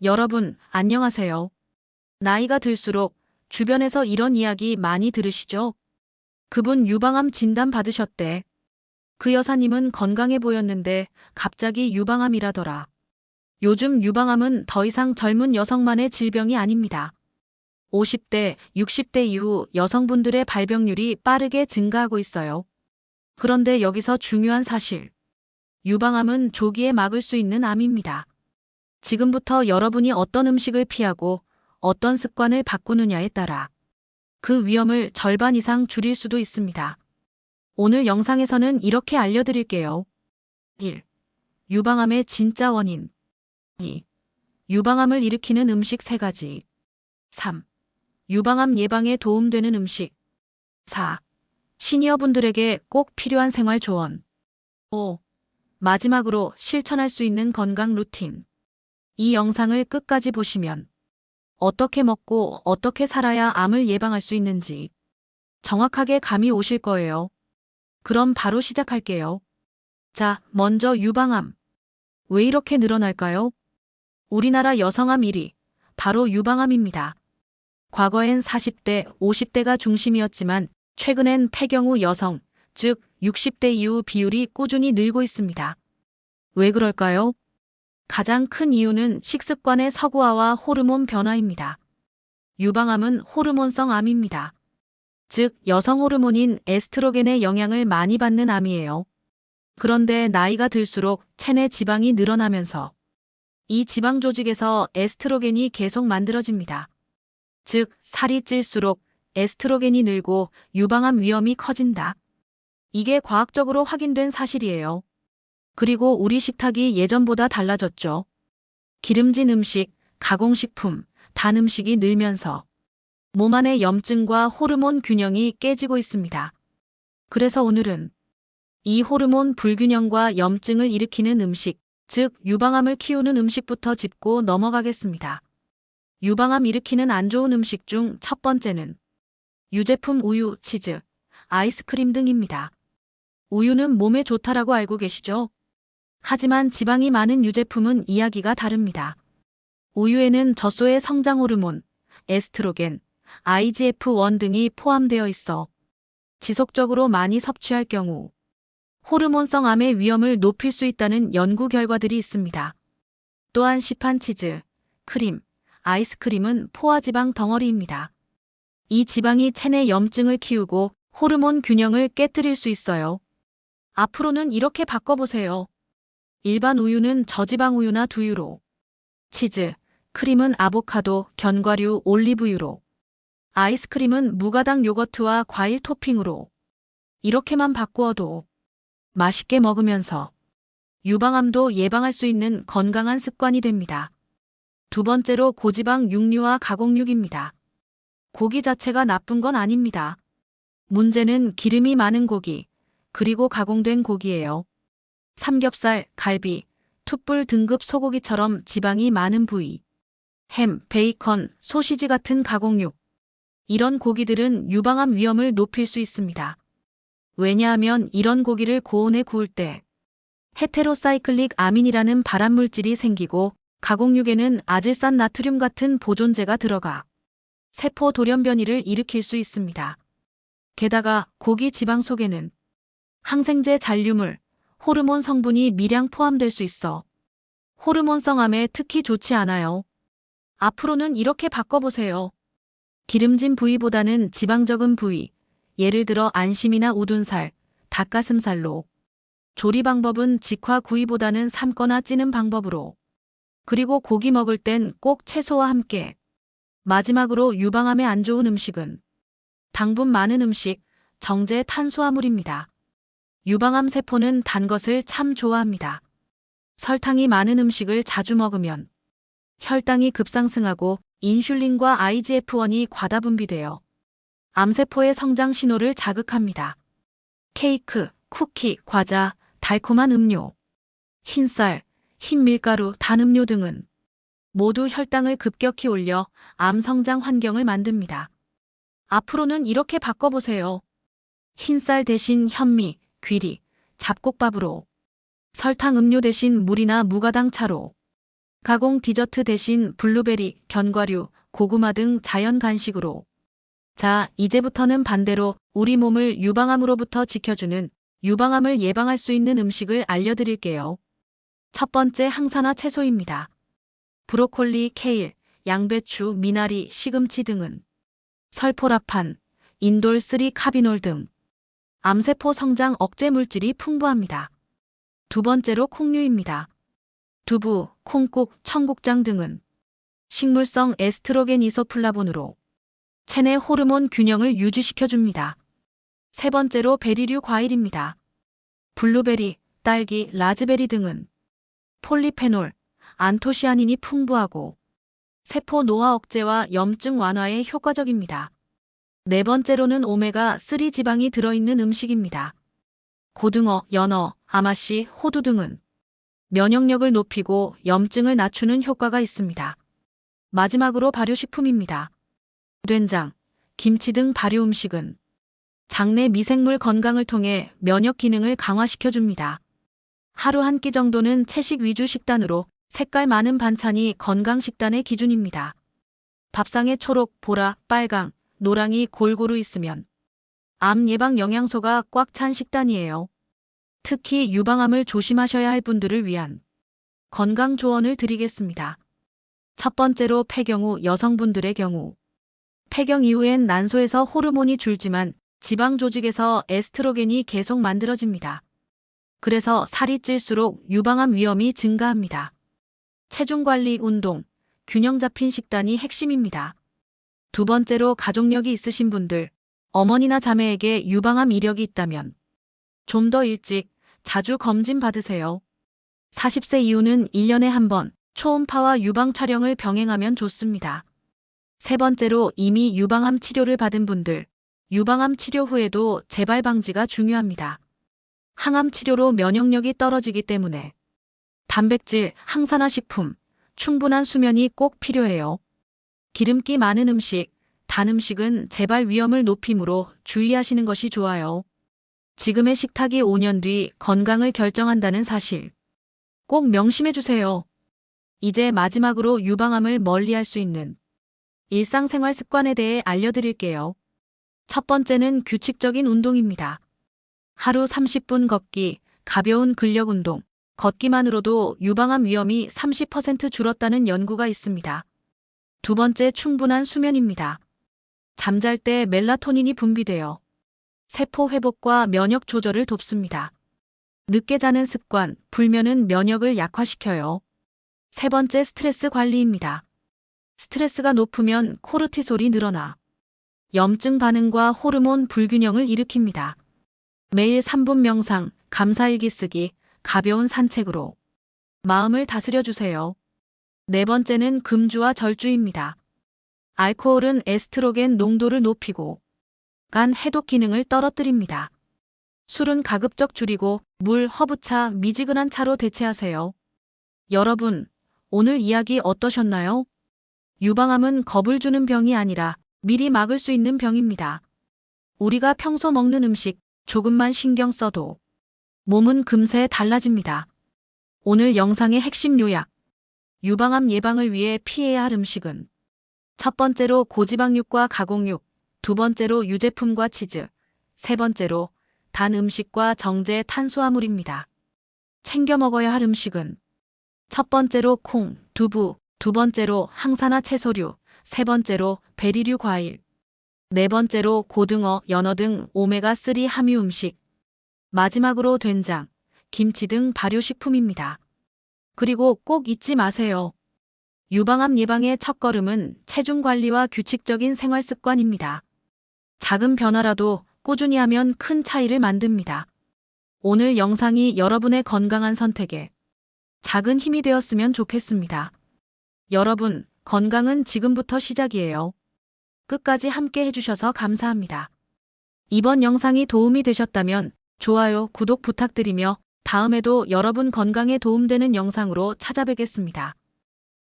여러분, 안녕하세요. 나이가 들수록 주변에서 이런 이야기 많이 들으시죠? 그분 유방암 진단 받으셨대. 그 여사님은 건강해 보였는데 갑자기 유방암이라더라. 요즘 유방암은 더 이상 젊은 여성만의 질병이 아닙니다. 50대, 60대 이후 여성분들의 발병률이 빠르게 증가하고 있어요. 그런데 여기서 중요한 사실. 유방암은 조기에 막을 수 있는 암입니다. 지금부터 여러분이 어떤 음식을 피하고 어떤 습관을 바꾸느냐에 따라 그 위험을 절반 이상 줄일 수도 있습니다. 오늘 영상에서는 이렇게 알려드릴게요. 1. 유방암의 진짜 원인. 2. 유방암을 일으키는 음식 3가지. 3. 유방암 예방에 도움되는 음식. 4. 시니어분들에게 꼭 필요한 생활 조언. 5. 마지막으로 실천할 수 있는 건강 루틴. 이 영상을 끝까지 보시면 어떻게 먹고 어떻게 살아야 암을 예방할 수 있는지 정확하게 감이 오실 거예요. 그럼 바로 시작할게요. 자, 먼저 유방암. 왜 이렇게 늘어날까요? 우리나라 여성암 1위, 바로 유방암입니다. 과거엔 40대, 50대가 중심이었지만 최근엔 폐경후 여성, 즉 60대 이후 비율이 꾸준히 늘고 있습니다. 왜 그럴까요? 가장 큰 이유는 식습관의 서구화와 호르몬 변화입니다. 유방암은 호르몬성 암입니다. 즉, 여성 호르몬인 에스트로겐의 영향을 많이 받는 암이에요. 그런데 나이가 들수록 체내 지방이 늘어나면서 이 지방 조직에서 에스트로겐이 계속 만들어집니다. 즉, 살이 찔수록 에스트로겐이 늘고 유방암 위험이 커진다. 이게 과학적으로 확인된 사실이에요. 그리고 우리 식탁이 예전보다 달라졌죠. 기름진 음식, 가공식품, 단 음식이 늘면서 몸 안의 염증과 호르몬 균형이 깨지고 있습니다. 그래서 오늘은 이 호르몬 불균형과 염증을 일으키는 음식, 즉 유방암을 키우는 음식부터 짚고 넘어가겠습니다. 유방암 일으키는 안 좋은 음식 중 첫 번째는 유제품 우유, 치즈, 아이스크림 등입니다. 우유는 몸에 좋다라고 알고 계시죠? 하지만 지방이 많은 유제품은 이야기가 다릅니다. 우유에는 젖소의 성장 호르몬, 에스트로겐, IGF-1 등이 포함되어 있어 지속적으로 많이 섭취할 경우 호르몬성 암의 위험을 높일 수 있다는 연구 결과들이 있습니다. 또한 시판 치즈, 크림, 아이스크림은 포화지방 덩어리입니다. 이 지방이 체내 염증을 키우고 호르몬 균형을 깨뜨릴 수 있어요. 앞으로는 이렇게 바꿔보세요. 일반 우유는 저지방 우유나 두유로, 치즈, 크림은 아보카도, 견과류, 올리브유로, 아이스크림은 무가당 요거트와 과일 토핑으로 이렇게만 바꾸어도 맛있게 먹으면서 유방암도 예방할 수 있는 건강한 습관이 됩니다. 두 번째로 고지방 육류와 가공육입니다. 고기 자체가 나쁜 건 아닙니다. 문제는 기름이 많은 고기, 그리고 가공된 고기예요. 삼겹살, 갈비, 툭불 등급 소고기처럼 지방이 많은 부위, 햄, 베이컨, 소시지 같은 가공육. 이런 고기들은 유방암 위험을 높일 수 있습니다. 왜냐하면 이런 고기를 고온에 구울 때 헤테로사이클릭 아민이라는 발암물질이 생기고 가공육에는 아질산 나트륨 같은 보존제가 들어가 세포 돌연변이를 일으킬 수 있습니다. 게다가 고기 지방 속에는 항생제 잔류물, 호르몬 성분이 미량 포함될 수 있어 호르몬성 암에 특히 좋지 않아요. 앞으로는 이렇게 바꿔보세요. 기름진 부위보다는 지방 적은 부위, 예를 들어 안심이나 우둔살, 닭가슴살로. 조리 방법은 직화 구이보다는 삶거나 찌는 방법으로. 그리고 고기 먹을 땐 꼭 채소와 함께. 마지막으로 유방암에 안 좋은 음식은 당분 많은 음식, 정제 탄수화물입니다. 유방암 세포는 단 것을 참 좋아합니다. 설탕이 많은 음식을 자주 먹으면 혈당이 급상승하고 인슐린과 IGF-1이 과다 분비되어 암세포의 성장 신호를 자극합니다. 케이크, 쿠키, 과자, 달콤한 음료, 흰쌀, 흰 밀가루, 단 음료 등은 모두 혈당을 급격히 올려 암 성장 환경을 만듭니다. 앞으로는 이렇게 바꿔보세요. 흰쌀 대신 현미, 귀리, 잡곡밥으로, 설탕 음료 대신 물이나 무가당 차로, 가공 디저트 대신 블루베리, 견과류, 고구마 등 자연 간식으로. 자, 이제부터는 반대로 우리 몸을 유방암으로부터 지켜주는 유방암을 예방할 수 있는 음식을 알려드릴게요. 첫 번째 항산화 채소입니다. 브로콜리, 케일, 양배추, 미나리, 시금치 등은 설포라판, 인돌3 카비놀 등 암세포 성장 억제 물질이 풍부합니다. 두 번째로 콩류입니다. 두부, 콩국, 청국장 등은 식물성 에스트로겐 이소플라본으로 체내 호르몬 균형을 유지시켜줍니다. 세 번째로 베리류 과일입니다. 블루베리, 딸기, 라즈베리 등은 폴리페놀, 안토시아닌이 풍부하고 세포 노화 억제와 염증 완화에 효과적입니다. 네 번째로는 오메가3 지방이 들어있는 음식입니다. 고등어, 연어, 아마씨, 호두 등은 면역력을 높이고 염증을 낮추는 효과가 있습니다. 마지막으로 발효식품입니다. 된장, 김치 등 발효 음식은 장내 미생물 건강을 통해 면역 기능을 강화시켜줍니다. 하루 한 끼 정도는 채식 위주 식단으로 색깔 많은 반찬이 건강 식단의 기준입니다. 밥상에 초록, 보라, 빨강, 노랑이 골고루 있으면 암 예방 영양소가 꽉 찬 식단이에요. 특히 유방암을 조심하셔야 할 분들을 위한 건강 조언을 드리겠습니다. 첫 번째로 폐경 후 여성분들의 경우 폐경 이후엔 난소에서 호르몬이 줄지만 지방 조직에서 에스트로겐이 계속 만들어집니다. 그래서 살이 찔수록 유방암 위험이 증가합니다. 체중 관리, 운동, 균형 잡힌 식단이 핵심입니다. 두 번째로 가족력이 있으신 분들, 어머니나 자매에게 유방암 이력이 있다면 좀 더 일찍 자주 검진 받으세요. 40세 이후는 1년에 한 번 초음파와 유방 촬영을 병행하면 좋습니다. 세 번째로 이미 유방암 치료를 받은 분들, 유방암 치료 후에도 재발 방지가 중요합니다. 항암 치료로 면역력이 떨어지기 때문에 단백질, 항산화 식품, 충분한 수면이 꼭 필요해요. 기름기 많은 음식, 단 음식은 재발 위험을 높이므로 주의하시는 것이 좋아요. 지금의 식탁이 5년 뒤 건강을 결정한다는 사실 꼭 명심해 주세요. 이제 마지막으로 유방암을 멀리할 수 있는 일상생활 습관에 대해 알려드릴게요. 첫 번째는 규칙적인 운동입니다. 하루 30분 걷기, 가벼운 근력 운동, 걷기만으로도 유방암 위험이 30% 줄었다는 연구가 있습니다. 두 번째, 충분한 수면입니다. 잠잘 때 멜라토닌이 분비되어 세포 회복과 면역 조절을 돕습니다. 늦게 자는 습관, 불면은 면역을 약화시켜요. 세 번째, 스트레스 관리입니다. 스트레스가 높으면 코르티솔이 늘어나 염증 반응과 호르몬 불균형을 일으킵니다. 매일 3분 명상, 감사일기 쓰기, 가벼운 산책으로 마음을 다스려주세요. 네 번째는 금주와 절주입니다. 알코올은 에스트로겐 농도를 높이고 간 해독 기능을 떨어뜨립니다. 술은 가급적 줄이고 물, 허브차, 미지근한 차로 대체하세요. 여러분, 오늘 이야기 어떠셨나요? 유방암은 겁을 주는 병이 아니라 미리 막을 수 있는 병입니다. 우리가 평소 먹는 음식 조금만 신경 써도 몸은 금세 달라집니다. 오늘 영상의 핵심 요약. 유방암 예방을 위해 피해야 할 음식은 첫 번째로 고지방육과 가공육, 두 번째로 유제품과 치즈, 세 번째로 단 음식과 정제 탄수화물입니다. 챙겨 먹어야 할 음식은 첫 번째로 콩, 두부, 두 번째로 항산화 채소류, 세 번째로 베리류 과일, 네 번째로 고등어, 연어 등 오메가3 함유 음식, 마지막으로 된장, 김치 등 발효식품입니다. 그리고 꼭 잊지 마세요. 유방암 예방의 첫걸음은 체중 관리와 규칙적인 생활 습관입니다. 작은 변화라도 꾸준히 하면 큰 차이를 만듭니다. 오늘 영상이 여러분의 건강한 선택에 작은 힘이 되었으면 좋겠습니다. 여러분, 건강은 지금부터 시작이에요. 끝까지 함께 해주셔서 감사합니다. 이번 영상이 도움이 되셨다면 좋아요, 구독 부탁드리며 다음에도 여러분 건강에 도움되는 영상으로 찾아뵙겠습니다.